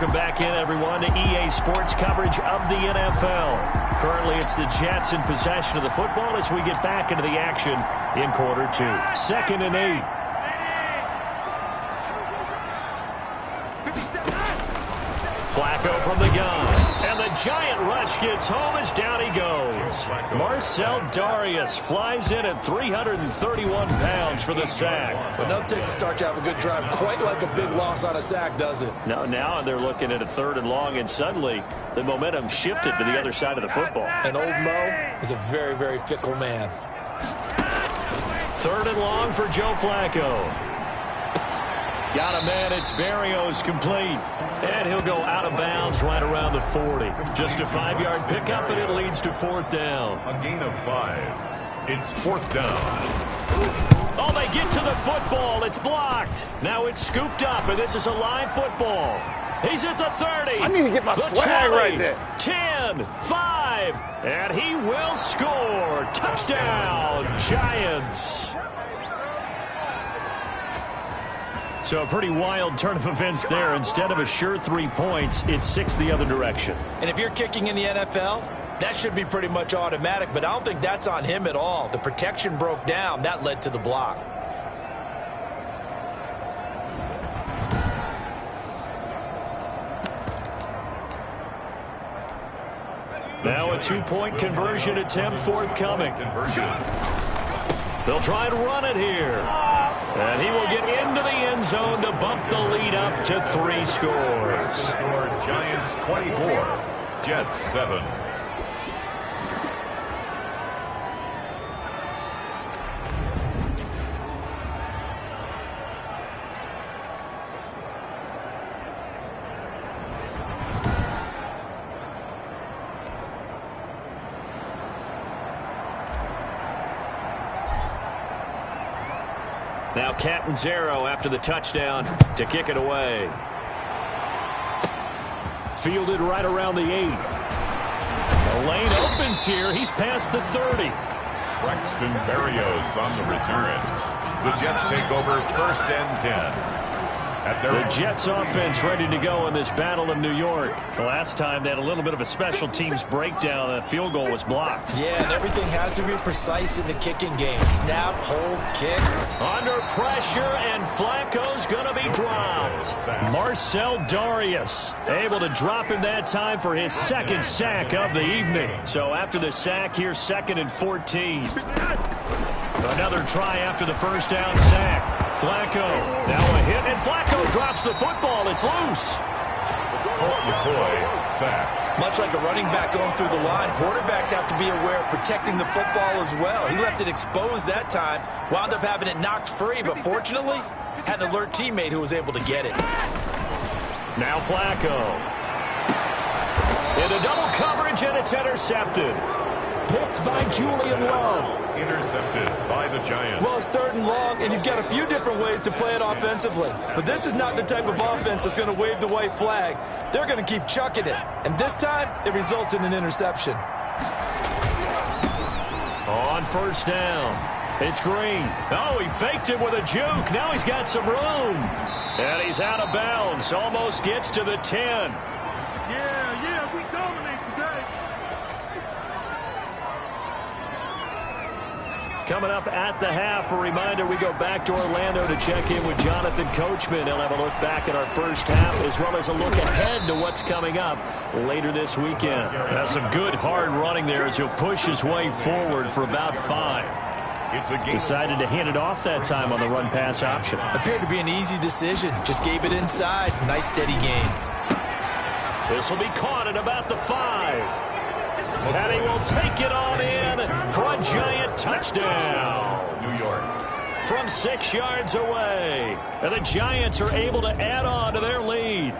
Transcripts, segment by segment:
Welcome back in, everyone, to EA Sports coverage of the NFL. Currently, it's the Jets in possession of the football as we get back into the action in quarter two. 2nd and 8. Flacco from the gun. And the giant rush gets home as down he goes. Marcel Darius flies in at 331 pounds for the sack. Enough takes to start to have a good drive. Quite like a big loss on a sack, does it? No, now they're looking at a 3rd and long, and suddenly the momentum shifted to the other side of the football. And old Mo is a very, very fickle man. 3rd and long for Joe Flacco. Got a man, it's Berrios complete. And he'll go out of bounds right around the 40. Just a 5-yard pickup, and it leads to 4th down. A gain of 5. It's 4th down. Oh, they get to the football. It's blocked. Now it's scooped up, and this is a live football. He's at the 30. I need to get my swag 20, right there. 10, 5, and he will score. Touchdown, Giants. So a pretty wild turn of events there. Instead of a sure 3 points, it's 6 the other direction. And if you're kicking in the NFL, that should be pretty much automatic, but I don't think that's on him at all. The protection broke down. That led to the block. Now a 2-point conversion attempt forthcoming. They'll try and run it here. And he will get into the end zone to bump the lead up to 3 scores. Score Giants 24, Jets 7. Now Catanzaro after the touchdown to kick it away. Fielded right around the 8. The lane opens here. He's past the 30. Braxton Berrios on the return. The Jets take over 1st and 10. The Jets offense ready to go in this battle of New York. The last time they had a little bit of a special teams breakdown. The field goal was blocked. Yeah, and everything has to be precise in the kicking game. Snap, hold, kick. Under pressure, and Flacco's going to be dropped. Marcel Darius able to drop him that time for his 2nd sack of the evening. So after the sack, here's 2nd and 14. Another try after the 1st down sack. Flacco, now a hit, and Flacco drops the football. It's loose. Colt McCoy, sack. Much like a running back going through the line, quarterbacks have to be aware of protecting the football as well. He left it exposed that time, wound up having it knocked free, but fortunately, had an alert teammate who was able to get it. Now Flacco. Into double coverage, and it's intercepted. Picked by Julian Love. Intercepted by the Giants. Well, it's 3rd and long, and you've got a few different ways to play it offensively. But this is not the type of offense that's going to wave the white flag. They're going to keep chucking it. And this time, it results in an interception. On 1st down, it's Green. Oh, he faked it with a juke. Now he's got some room. And he's out of bounds. Almost gets to the 10. Yeah, we dominate today. Coming up at the half, a reminder, we go back to Orlando to check in with Jonathan Coachman. He'll have a look back at our 1st half as well as a look ahead to what's coming up later this weekend. That's some good hard running there as he'll push his way forward for about 5. Decided to hand it off that time on the run-pass option. Appeared to be an easy decision. Just gave it inside. Nice, steady game. This will be caught at about the 5. And he will take it on in for a giant touchdown. New York. From 6 yards away. And the Giants are able to add on to their lead.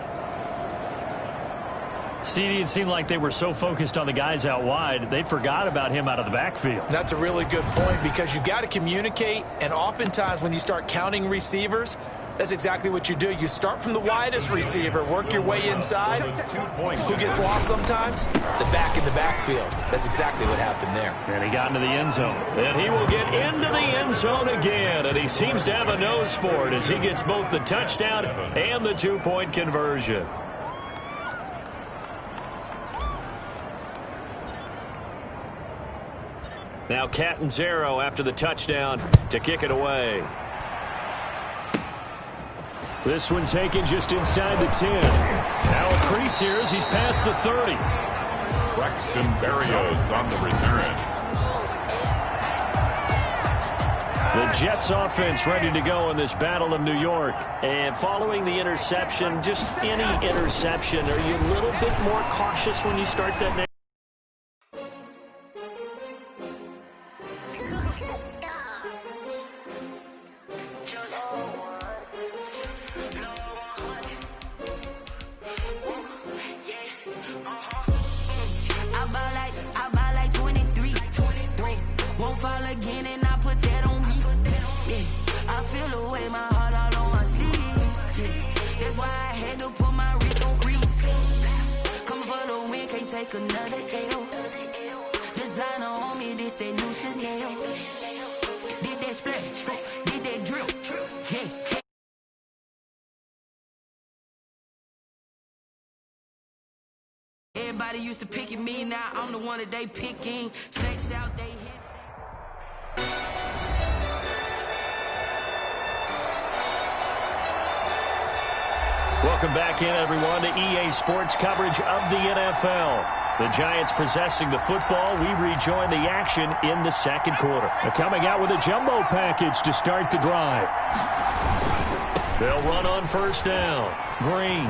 CD, it seemed like they were so focused on the guys out wide, they forgot about him out of the backfield. That's a really good point because you've got to communicate, and oftentimes when you start counting receivers, that's exactly what you do. You start from the widest receiver, work your way inside. Who gets lost sometimes? The back in the backfield. That's exactly what happened there. And he got into the end zone. And he will get into the end zone again, and he seems to have a nose for it as he gets both the touchdown and the 2-point conversion. Now Catanzaro after the touchdown to kick it away. This one taken just inside the 10. Now a crease here as he's past the 30. Braxton Berrios on the return. The Jets offense ready to go in this Battle of New York. And following the interception, just any interception, are you a little bit more cautious when you start that next? I buy like 23. Won't fall again and I put that on me. Yeah, I feel the way my heart all on my sleeve. Yeah, that's why I had to put my wrist on freeze. Coming for the win, can't take another L. Designer on me, this that new Chanel. Did that splash, did that drill. Yeah. Everybody used to pick at me, now I'm the one that they picking. Snakes out, they hiss. Welcome back in, everyone, to EA Sports coverage of the NFL. The Giants possessing the football. We rejoin the action in the second quarter. They're coming out with a jumbo package to start the drive. They'll run on first down. Green.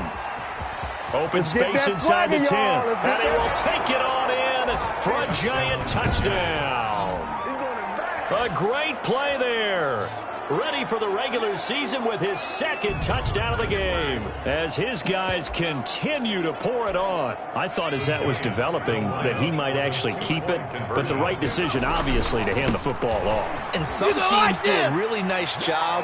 Open space inside the 10. And he will take it on in for a Giant touchdown. A great play there. Ready for the regular season with his second touchdown of the game as his guys continue to pour it on. I thought as that was developing that he might actually keep it, but the right decision, obviously, to hand the football off. And some teams do a really nice job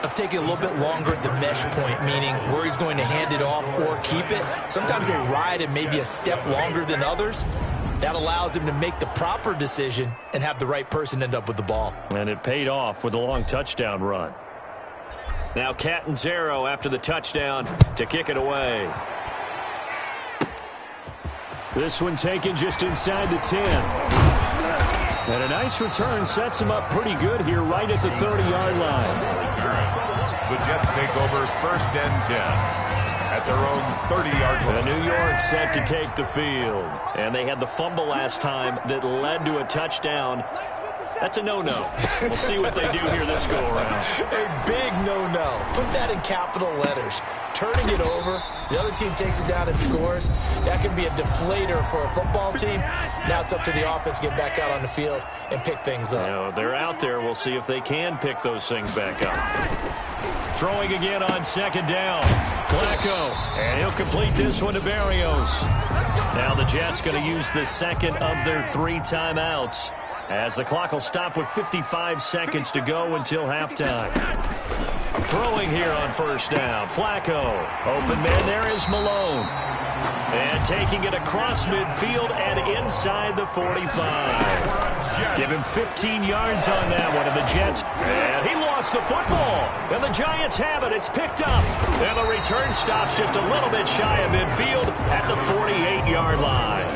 of taking a little bit longer at the mesh point, meaning where he's going to hand it off or keep it. Sometimes they ride it maybe a step longer than others. That allows him to make the proper decision and have the right person end up with the ball. And it paid off with a long touchdown run. Now Catanzaro after the touchdown to kick it away. This one taken just inside the 10. And a nice return sets him up pretty good here right at the 30-yard line. The Jets take over first and 10. At their own 30-yard line. New York set to take the field. And they had the fumble last time that led to a touchdown. That's a no-no. We'll see what they do here this go-around. A big no-no. Put that in capital letters. Turning it over, the other team takes it down and scores. That can be a deflator for a football team. Now it's up to the offense to get back out on the field and pick things up. No, they're out there. We'll see if they can pick those things back up. Throwing again on second down. Flacco, and he'll complete this one to Berrios. Now the Jets going to use the second of their 3 timeouts as the clock will stop with 55 seconds to go until halftime. Throwing here on first down. Flacco. Open man there is Malone. And taking it across midfield and inside the 45. Give him 15 yards on that one of the Jets. And he lost the football. And the Giants have it. It's picked up. And the return stops just a little bit shy of midfield at the 48-yard line.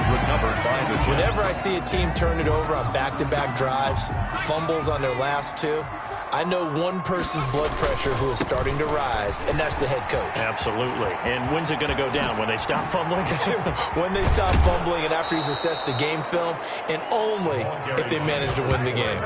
Recovered by the Jets. Whenever I see a team turn it over on back-to-back drives, fumbles on their last 2, I know one person's blood pressure who is starting to rise, and that's the head coach. Absolutely. And when's it going to go down? When they stop fumbling? When they stop fumbling and after he's assessed the game film, and only if they manage to win the game.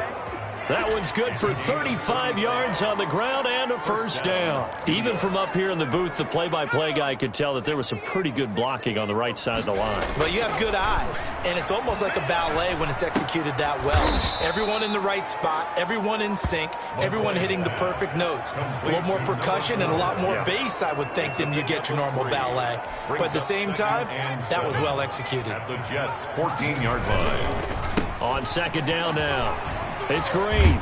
That one's good for 35 yards on the ground and a first down. Even from up here in the booth, the play-by-play guy could tell that there was some pretty good blocking on the right side of the line. But you have good eyes, and it's almost like a ballet when it's executed that well. Everyone in the right spot, everyone in sync, everyone hitting the perfect notes. A little more percussion and a lot more bass, I would think, than you get your normal ballet. But at the same time, that was well executed. At the Jets' 14-yard line. On second down now. It's Green.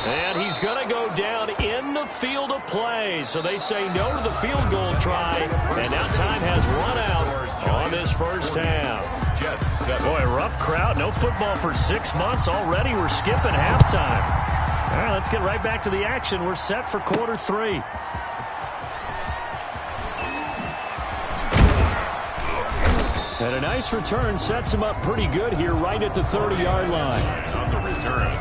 And he's going to go down in the field of play. So they say no to the field goal try. And now time has run out on this first half. Boy, rough crowd. No football for 6 months already. We're skipping halftime. All right, let's get right back to the action. We're set for quarter 3. And a nice return sets him up pretty good here right at the 30-yard line. On the return,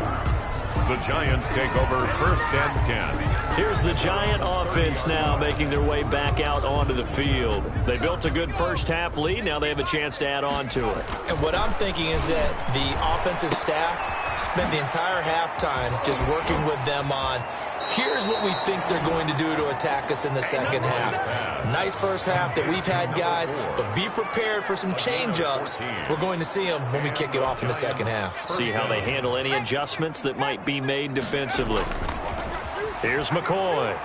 the Giants take over 1st and 10. Here's the Giant offense now making their way back out onto the field. They built a good first-half lead. Now they have a chance to add on to it. And what I'm thinking is that the offensive staff spent the entire halftime just working with them on, here's what we think they're going to do to attack us in the second half. Nice first half that we've had, guys, but be prepared for some change-ups. We're going to see them when we kick it off in the second half. See how they handle any adjustments that might be made defensively. Here's McCoy.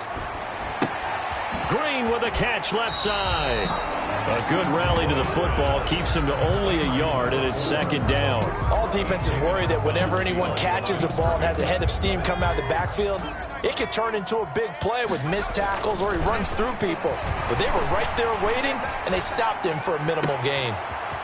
Green with a catch left side. A good rally to the football keeps him to only a yard, and it's second down. All defenses worry that whenever anyone catches the ball and has a head of steam come out of the backfield, it could turn into a big play with missed tackles or he runs through people. But they were right there waiting, and they stopped him for a minimal gain.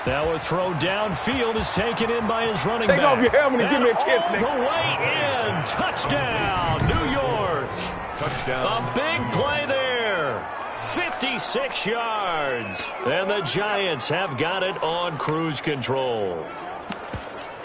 Now a throw downfield is taken in by his running back. Take off your helmet and give me a kiss, Nick. The way in. Touchdown, New York. Touchdown. A big play there. 56 yards. And the Giants have got it on cruise control.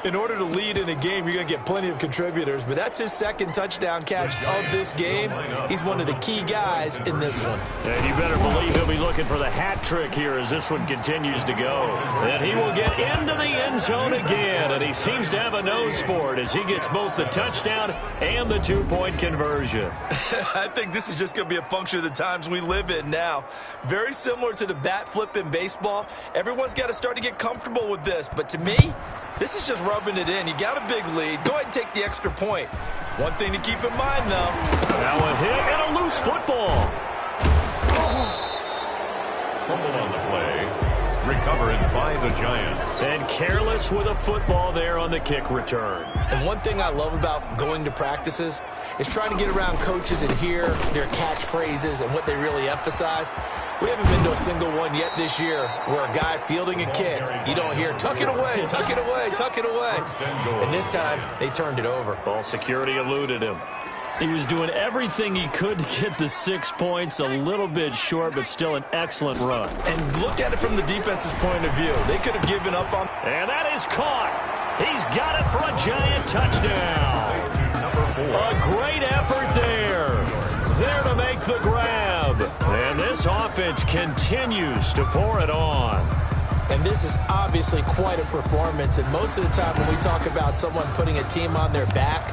In order to lead in a game, you're going to get plenty of contributors, but that's his second touchdown catch of this game. He's one of the key guys in this one. And you better believe he'll be looking for the hat trick here as this one continues to go. And he will get into the end zone again, and he seems to have a nose for it as he gets both the touchdown and the two-point conversion. I think this is just going to be a function of the times we live in now. Very similar to the bat flip in baseball. Everyone's got to start to get comfortable with this, but to me, this is just rubbing it in. You got a big lead. Go ahead and take the extra point. One thing to keep in mind, though. Now a hit and a loose football. Fumble on the play. Recovered by the Giants. And careless with a football there on the kick return. And one thing I love about going to practices is trying to get around coaches and hear their catchphrases and what they really emphasize. We haven't been to a single one yet this year where a guy fielding a kick, you don't hear, tuck it away, tuck it away, tuck it away. And this time, they turned it over. Ball security eluded him. He was doing everything he could to get the 6 points, a little bit short, but still an excellent run. And look at it from the defense's point of view. They could have given up on... And that is caught. He's got it for a Giant touchdown. A great effort there. There to make the grab. And this offense continues to pour it on. And this is obviously quite a performance. And most of the time when we talk about someone putting a team on their back,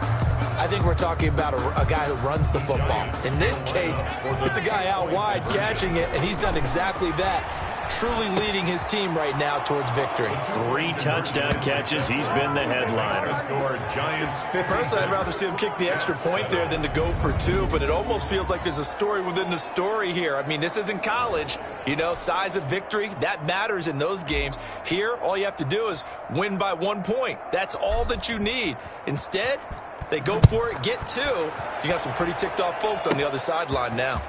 I think we're talking about a guy who runs the football. In this case, it's a guy out wide catching it, and he's done exactly that, truly leading his team right now towards victory. 3 touchdown catches. He's been the headliner. Personally, I'd rather see him kick the extra point there than to go for 2, but it almost feels like there's a story within the story here. I mean, this isn't college. You know, size of victory, that matters in those games. Here, all you have to do is win by 1 point. That's all that you need. Instead, they go for it, get 2. You got some pretty ticked-off folks on the other sideline now.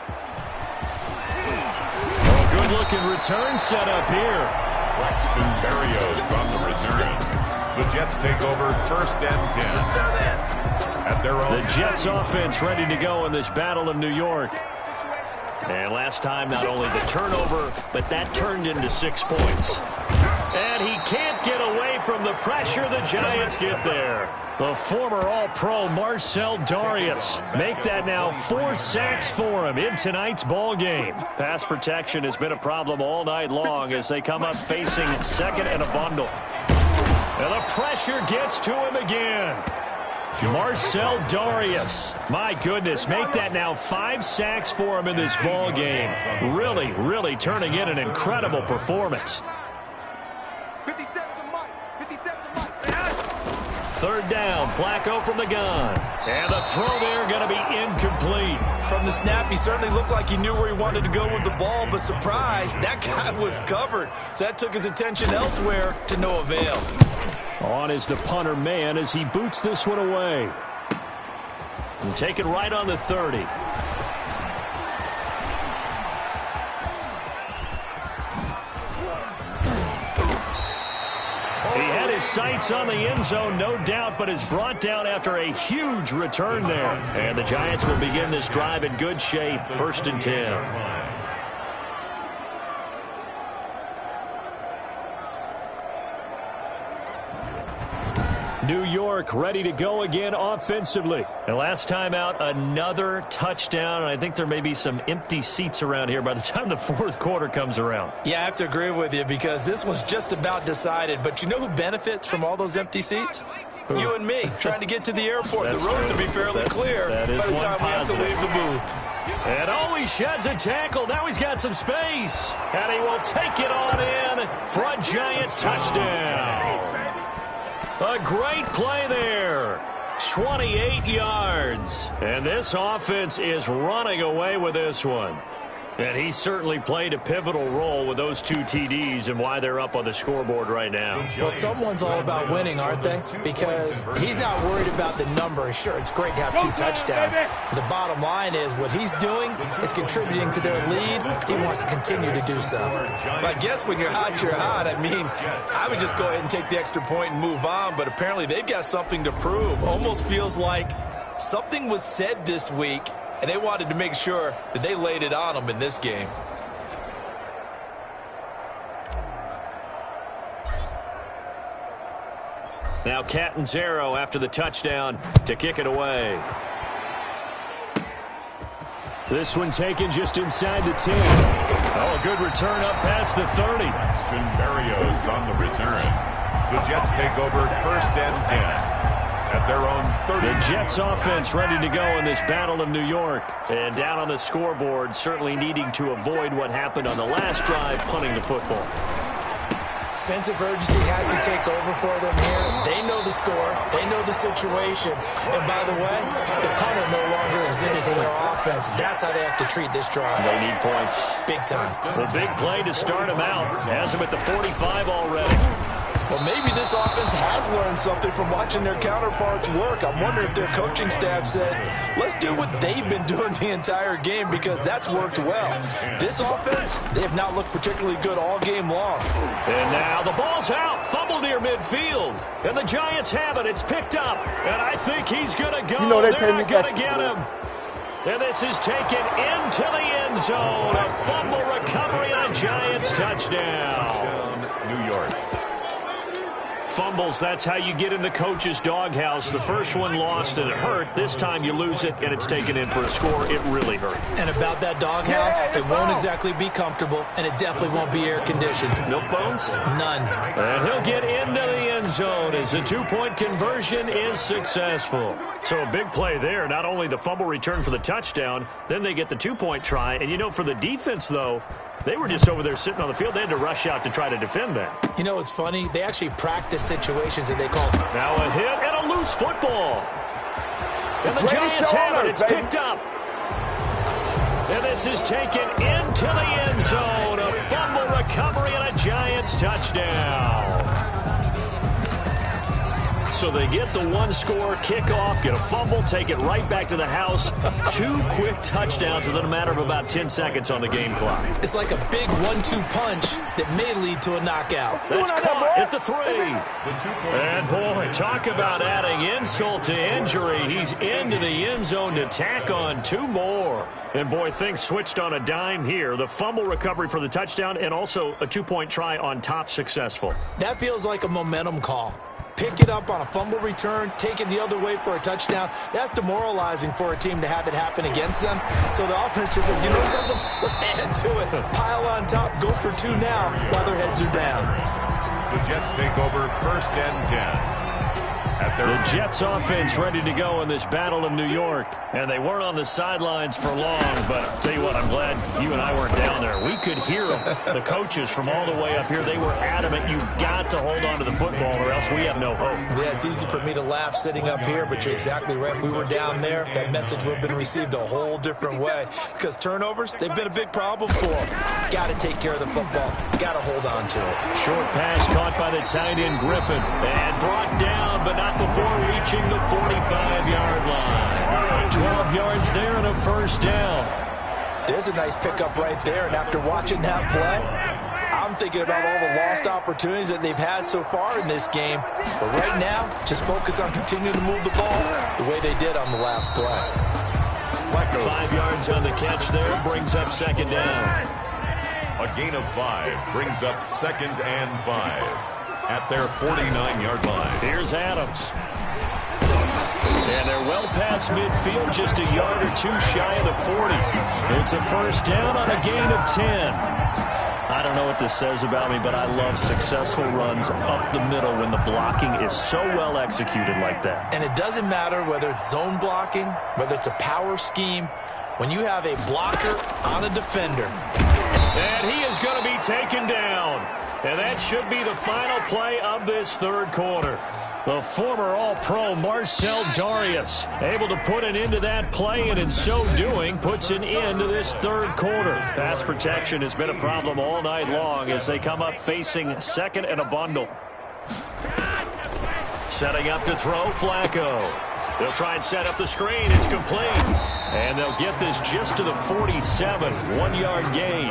Good-looking return set up here. Braxton Berrios on the return. The Jets take over 1st and 10. At their own. The Jets offense ready to go in this battle of New York. And last time, not only the turnover, but that turned into 6 points. And he can't get away from the pressure. The Giants get there. The former All-Pro Marcel Darius. Make that now 4 sacks for him in tonight's ball game. Pass protection has been a problem all night long as they come up facing second and a bundle. And the pressure gets to him again. Marcel Darius. My goodness, make that now 5 sacks for him in this ball game. Really, really turning in an incredible performance. 3rd down, Flacco from the gun. And the throw there going to be incomplete. From the snap, he certainly looked like he knew where he wanted to go with the ball, but surprise, that guy was covered. So that took his attention elsewhere to no avail. On is the punter man as he boots this one away. And take it right on the 30. He had his sights on the end zone, no doubt, but is brought down after a huge return there. And the Giants will begin this drive in good shape, 1st and 10. New York ready to go again offensively. And last time out, another touchdown. And I think there may be some empty seats around here by the time the fourth quarter comes around. Yeah, I have to agree with you because this was just about decided. But you know who benefits from all those empty seats? You and me, trying to get to the airport. The roads will be fairly clear by the time we have to leave the booth. And he sheds a tackle. Now he's got some space. And he will take it on in for a giant touchdown. A great play there. 28 yards. And this offense is running away with this one. And he certainly played a pivotal role with those 2 TDs and why they're up on the scoreboard right now. Well, someone's all about winning, aren't they? Because he's not worried about the number. Sure, it's great to have 2 touchdowns. But the bottom line is what he's doing is contributing to their lead. He wants to continue to do so. I guess when you're hot, you're hot. I mean, I would just go ahead and take the extra point and move on. But apparently they've got something to prove. Almost feels like something was said this week, and they wanted to make sure that they laid it on them in this game. Now Catanzaro after the touchdown to kick it away. This one taken just inside the 10. Oh, a good return up past the 30. Barrios on the return. The Jets take over first and 10. At their own 30. The Jets offense ready to go in this battle of New York. And down on the scoreboard, certainly needing to avoid what happened on the last drive, punting the football. Sense of urgency has to take over for them here. They know the score. They know the situation. And by the way, the punter no longer exists for their offense. That's how they have to treat this drive. They need points. Big time. The big play to start them out. Has them at the 45 already. Well, maybe this offense has learned something from watching their counterparts work. I'm wondering if their coaching staff said, let's do what they've been doing the entire game because that's worked well. This offense, they have not looked particularly good all game long. And now the ball's out. Fumble near midfield. And the Giants have it. It's picked up. And I think he's going to go. You know, they're not going to get him. And this is taken into the end zone. A fumble recovery and a Giants touchdown. New York. Fumbles, that's how you get in the coach's doghouse. The first one lost and it hurt. This time you lose it and it's taken in for a score. It really hurt. And about that doghouse, it won't exactly be comfortable, and it definitely won't be air-conditioned. Milk bones? None. And he'll get into the end zone as the 2-point conversion is successful. So a big play there. Not only the fumble return for the touchdown, then they get the 2-point try. And, you know, for the defense, though, they were just over there sitting on the field. They had to rush out to try to defend that. You know, it's funny. They actually practice situations that they call... Now a hit and a loose football. And the Giants have it. It's picked up. And this is taken into the end zone. A fumble recovery and a Giants touchdown. So they get the one-score kickoff, get a fumble, take it right back to the house. 2 quick touchdowns within a matter of about 10 seconds on the game clock. It's like a big 1-2 punch that may lead to a knockout. That's caught at the 3. And, boy, talk about adding insult to injury. He's into the end zone to tack on 2 more. And, boy, things switched on a dime here. The fumble recovery for the touchdown and also a 2-point try on top successful. That feels like a momentum call. Pick it up on a fumble return, take it the other way for a touchdown. That's demoralizing for a team to have it happen against them. So the offense just says, you know something? Let's add to it. Pile on top, go for 2 now while their heads are down. The Jets take over first and 10. The Jets offense ready to go in this battle of New York. And they weren't on the sidelines for long, but I'll tell you what, I'm glad you and I weren't down there. We could hear them, the coaches from all the way up here. They were adamant, you've got to hold on to the football or else we have no hope. Yeah, it's easy for me to laugh sitting up here, but you're exactly right. If we were down there, that message would have been received a whole different way. Because turnovers, they've been a big problem for them. Got to take care of the football. Got to hold on to it. Short pass caught by the tight end Griffin and brought down, but not before reaching the 45-yard line. 12 yards there and a first down. There's a nice pickup right there, and after watching that play, I'm thinking about all the lost opportunities that they've had so far in this game. But right now, just focus on continuing to move the ball the way they did on the last play. 5 yards on the catch there, brings up second down. A gain of 5 brings up second and 5. At their 49-yard line. Here's Here's Adams. And they're well past midfield, just a yard or two shy of the 40. It's a first down on a gain of 10. I don't know what this says about me, but I love successful runs up the middle when the blocking is so well executed like that. And it doesn't matter whether it's zone blocking, whether it's a power scheme, when you have a blocker on a defender. And he is going to be taken down. And that should be the final play of this third quarter. The former All-Pro Marcel Darius able to put an end to that play, and in so doing puts an end to this third quarter. Pass protection has been a problem all night long as they come up facing second and a bundle. Setting up to throw, Flacco. They'll try and set up the screen. It's complete. And they'll get this just to the 47. 1-yard gain.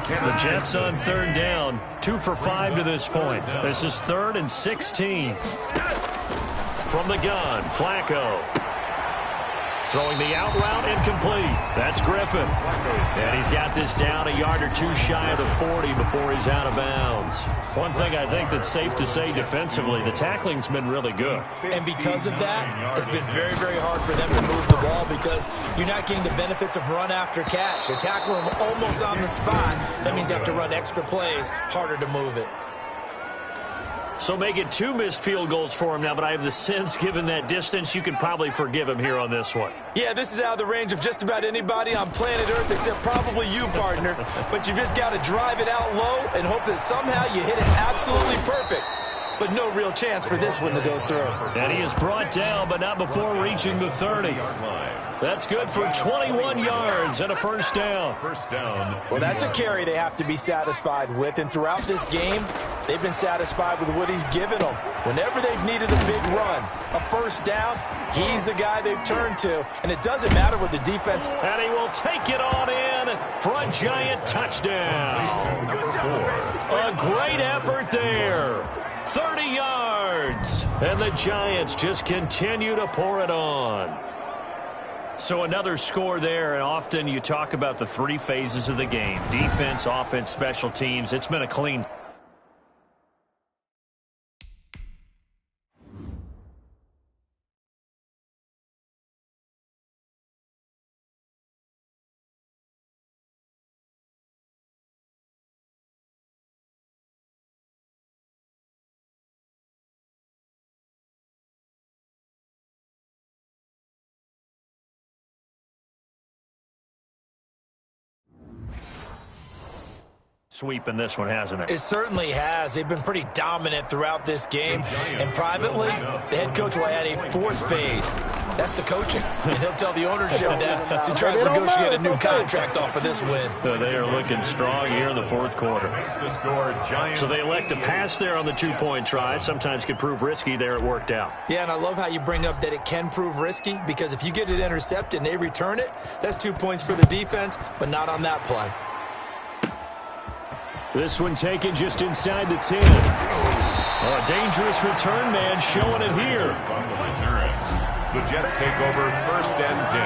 The Jets on third down. 2 for 5 to this point. This is 3rd and 16. From the gun, Flacco. Throwing the out route incomplete. That's Griffin. And he's got this down a yard or two shy of the 40 before he's out of bounds. One thing I think that's safe to say defensively, the tackling's been really good. And because of that, it's been very, very hard for them to move the ball because you're not getting the benefits of run after catch. They're tackling them almost on the spot. That means you have to run extra plays, harder to move it. So make it 2 missed field goals for him now, but I have the sense, given that distance, you could probably forgive him here on this one. Yeah, this is out of the range of just about anybody on planet Earth except probably you, partner. But you just got to drive it out low and hope that somehow you hit it absolutely perfect. But no real chance for this one to go through. And he is brought down, but not before reaching the 30. That's good for 21 yards and a first down. Well, that's a carry they have to be satisfied with. And throughout this game, they've been satisfied with what he's given them. Whenever they've needed a big run, a first down, he's the guy they've turned to. And it doesn't matter what the defense. And he will take it on in for a giant touchdown. A great effort there. 30 yards. And the Giants just continue to pour it on. So another score there, and often you talk about the 3 phases of the game. Defense, offense, special teams. It's been a clean. Sweep in this one, hasn't it? It certainly has. They've been pretty dominant throughout this game. And privately, the head coach will add a 4th phase. That's the coaching. And he'll tell the ownership that as he tries to negotiate a new contract off of this win. They are looking strong here in the 4th quarter. So they elect to pass there on the 2-point try. Sometimes can prove risky. There it worked out. Yeah, and I love how you bring up that it can prove risky because if you get it intercepted and they return it, that's 2 points for the defense, but not on that play. This one taken just inside the 10. Oh, a dangerous return man showing it here. The Jets take over 1st and 10.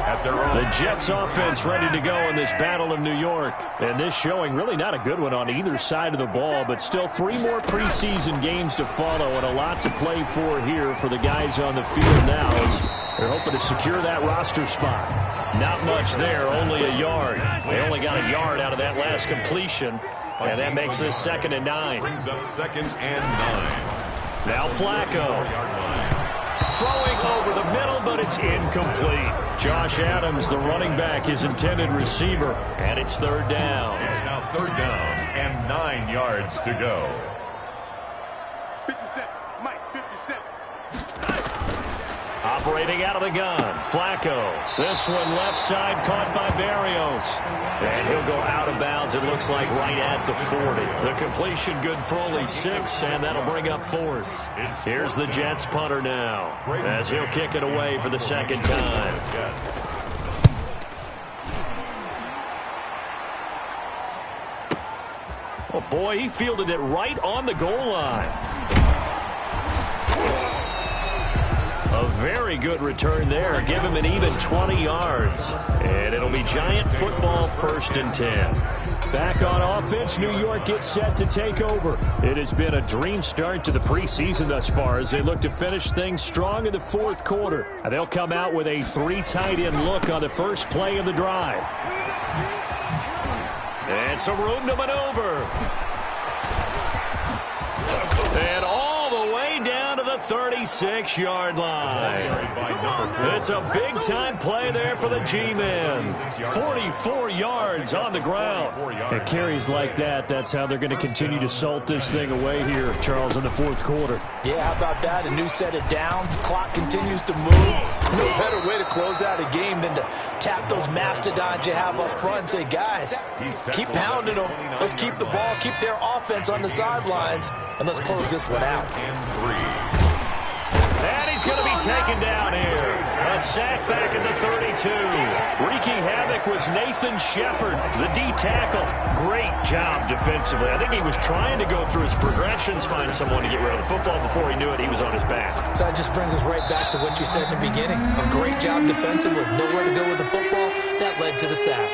At their own. The Jets offense ready to go in this Battle of New York. And this showing really not a good one on either side of the ball, but still 3 more preseason games to follow and a lot to play for here for the guys on the field now as they're hoping to secure that roster spot. Not much there, only a yard. They only got a yard out of that last completion, and that makes this 2nd and 9. Brings up 2nd and 9. Now Flacco. Throwing over the middle, but it's incomplete. Josh Adams, the running back, his intended receiver, and it's 3rd down. It's now 3rd down and 9 yards to go. 57, Mike, 57. Operating out of the gun, Flacco. This one left side caught by Barrios. And he'll go out of bounds, it looks like, right at the 40. The completion good for only 6, and that'll bring up 4th. Here's the Jets punter now, as he'll kick it away for the 2nd time. Oh, boy, he fielded it right on the goal line. A very good return there. Give him an even 20 yards. And it'll be Giant football, 1st and 10. Back on offense, New York gets set to take over. It has been a dream start to the preseason thus far as they look to finish things strong in the 4th quarter. And they'll come out with a 3 tight end look on the first play of the drive. And some room to maneuver. And all the way down to the 36-yard line. It's a big-time play there for the G-men. 44 yards on the ground. And carries like that, that's how they're going to continue to salt this thing away here, Charles, in the 4th quarter. Yeah, how about that? A new set of downs. Clock continues to move. No better way to close out a game than to tap those mastodons you have up front and say, guys, keep pounding them. Let's keep the ball, keep their offense on the sidelines, and let's close this one out. And he's going to be taken down here. A sack back at the 32. Wreaking havoc was Nathan Shepard, the D tackle. Great job defensively. I think he was trying to go through his progressions, find someone to get rid of the football. Before he knew it, he was on his back. So that just brings us right back to what you said in the beginning. A great job defensively. Nowhere to go with the football. That led to the sack.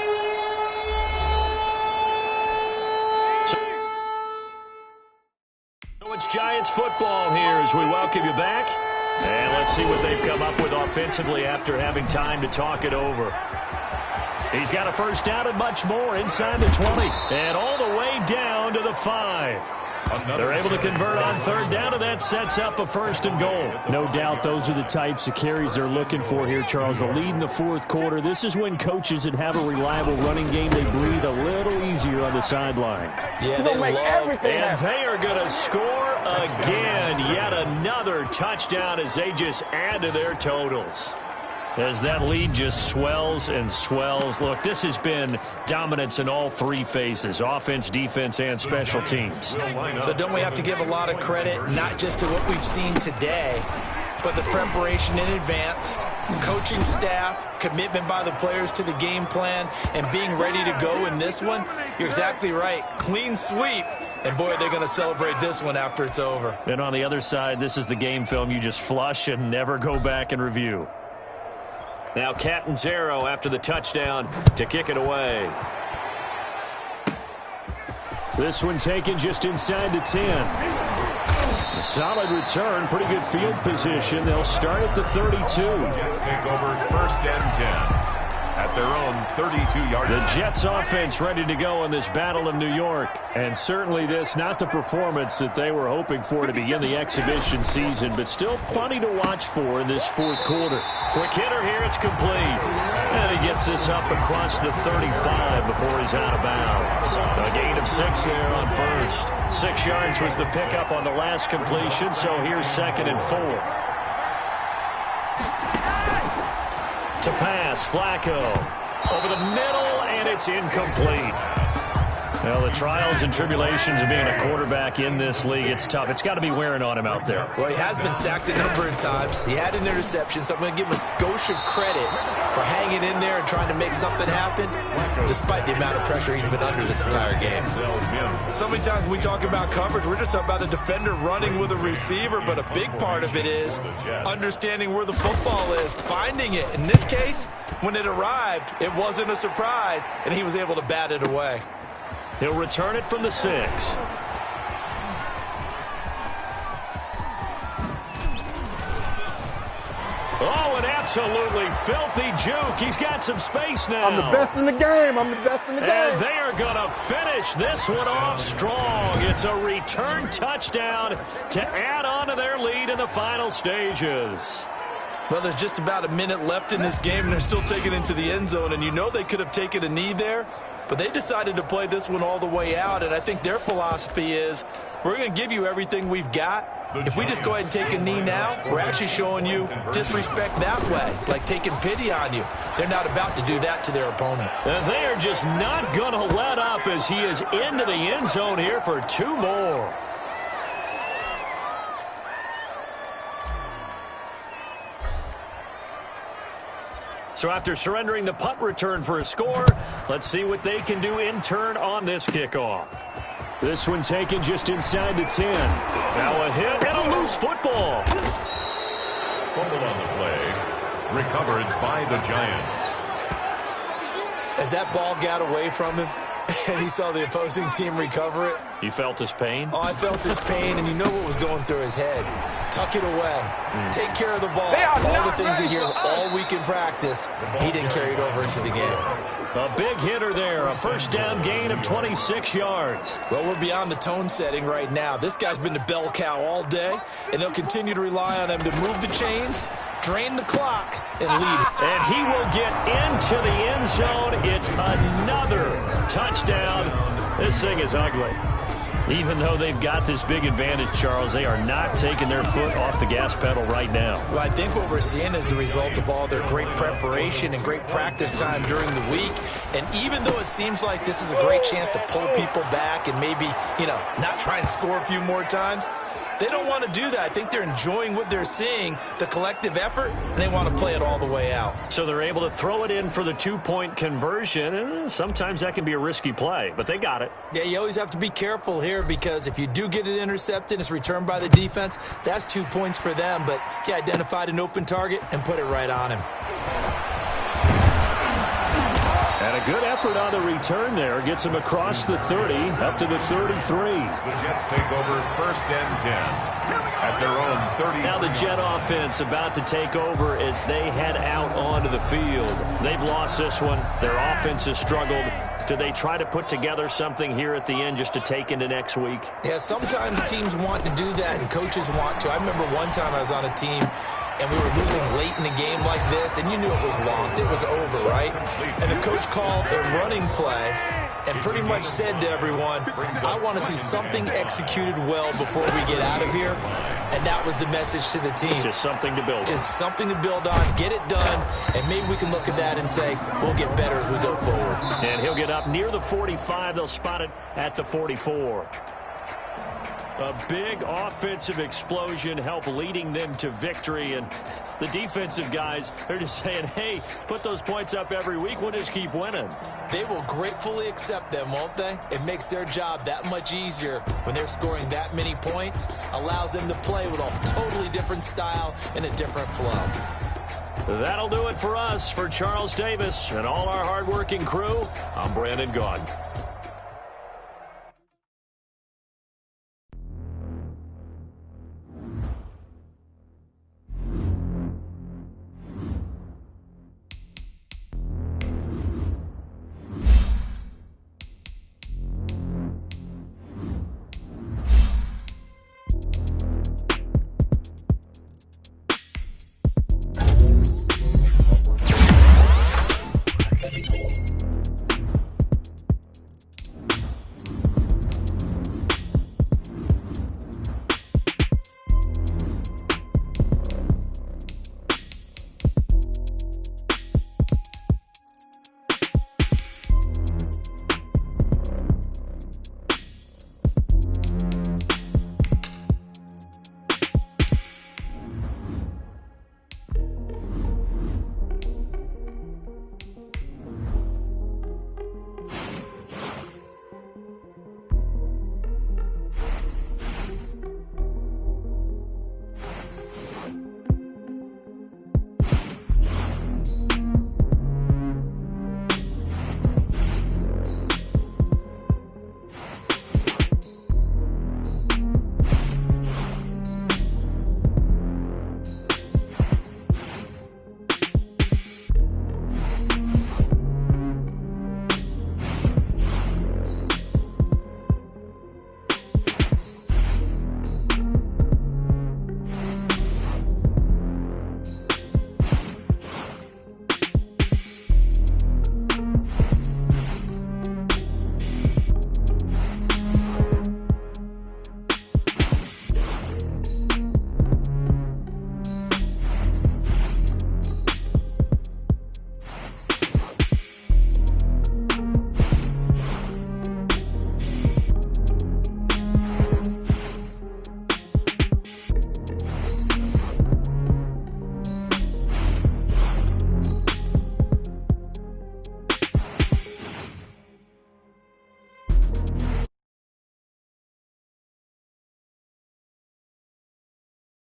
So it's Giants football here as we welcome you back. And let's see what they've come up with offensively after having time to talk it over. He's got a first down and much more inside the 20. And all the way down to the 5. They're able to convert on 3rd down, and that sets up a 1st and goal. No doubt those are the types of carries they're looking for here, Charles. The lead in the 4th quarter. This is when coaches that have a reliable running game, they breathe a little easier on the sideline. Yeah, they make everything. And they are going to score again. Yet another touchdown as they just add to their totals. As that lead just swells and swells. Look, this has been dominance in all 3 phases, offense, defense, and special teams. So don't we have to give a lot of credit, not just to what we've seen today, but the preparation in advance, coaching staff, commitment by the players to the game plan, and being ready to go in this one? You're exactly right. Clean sweep. And, boy, they're going to celebrate this one after it's over. And on the other side, this is the game film you just flush and never go back and review. Now Catanzaro after the touchdown to kick it away. This one taken just inside the 10. A solid return, pretty good field position. They'll start at the 32. Jets take over 1st and 10 at their own 32-yard line. The Jets offense ready to go in this battle of New York. And certainly this, not the performance that they were hoping for to begin the exhibition season, but still plenty to watch for in this 4th quarter. Quick hitter here, it's complete. And he gets this up across the 35 before he's out of bounds. A gain of 6 there on 1st. 6 yards was the pickup on the last completion, so here's 2nd and 4. To pass, Flacco. Over the middle, and it's incomplete. Well, the trials and tribulations of being a quarterback in this league, it's tough. It's got to be wearing on him out there. Well, he has been sacked a number of times. He had an interception, so I'm going to give him a skosh of credit for hanging in there and trying to make something happen, despite the amount of pressure he's been under this entire game. So many times when we talk about coverage, we're just about a defender running with a receiver, but a big part of it is understanding where the football is, finding it. In this case, when it arrived, it wasn't a surprise, and he was able to bat it away. He'll return it from the 6. Oh, an absolutely filthy juke. He's got some space now. I'm the best in the game. I'm the best in the game. And they are going to finish this one off strong. It's a return touchdown to add on to their lead in the final stages. Well, there's just about a minute left in this game, and they're still taking it into the end zone. And you know they could have taken a knee there, but they decided to play this one all the way out. And I think their philosophy is, we're going to give you everything we've got. If we just go ahead and take a knee now, we're actually showing you disrespect that way, like taking pity on you. They're not about to do that to their opponent. And they are just not going to let up as he is into the end zone here for 2 more. So after surrendering the punt return for a score, let's see what they can do in turn on this kickoff. This one taken just inside the 10. Now a hit and a loose football. fumble on the play. Recovered by the Giants. As that ball got away from him and he saw the opposing team recover it. You felt his pain? Oh, I felt his pain, and you know what was going through his head. Tuck it away. Take care of the ball. All the things he hears all week in practice, he didn't carry it over into the game. A big hitter there, a first down gain of 26 yards. Well, we're beyond the tone setting right now. This guy's been the bell cow all day, and they'll continue to rely on him to move the chains, drain the clock, and lead. And he will get into the end zone. It's another touchdown. This thing is ugly. Even though they've got this big advantage, Charles, they are not taking their foot off the gas pedal right now. Well, I think what we're seeing is the result of all their great preparation and great practice time during the week. And even though it seems like this is a great chance to pull people back and maybe, not try and score a few more times, they don't want to do that. I think they're enjoying what they're seeing, the collective effort, and they want to play it all the way out. So they're able to throw it in for the two-point conversion, and sometimes that can be a risky play, but they got it. Yeah, you always have to be careful here because if you do get it intercepted, it's returned by the defense, that's 2 points for them, but he identified an open target and put it right on him. And a good effort on the return there. Gets him across the 30, up to the 33. The Jets take over first and 10 at their own 30. Now the Jet offense about to take over as they head out onto the field. They've lost this one. Their offense has struggled. Do they try to put together something here at the end just to take into next week? Yeah, sometimes teams want to do that and coaches want to. I remember one time I was on a team and we were losing late in a game like this, and you knew it was lost. It was over, right? And the coach called a running play and pretty much said to everyone, I want to see something executed well before we get out of here. And that was the message to the team. Just something to build on. Just something to build on, get it done, and maybe we can look at that and say, we'll get better as we go forward. And he'll get up near the 45. They'll spot it at the 44. A big offensive explosion helped leading them to victory. And the defensive guys are just saying, hey, put those points up every week. We'll just keep winning. They will gratefully accept them, won't they? It makes their job that much easier when they're scoring that many points. Allows them to play with a totally different style and a different flow. That'll do it for us. For Charles Davis and all our hardworking crew, I'm Brandon Gaudin.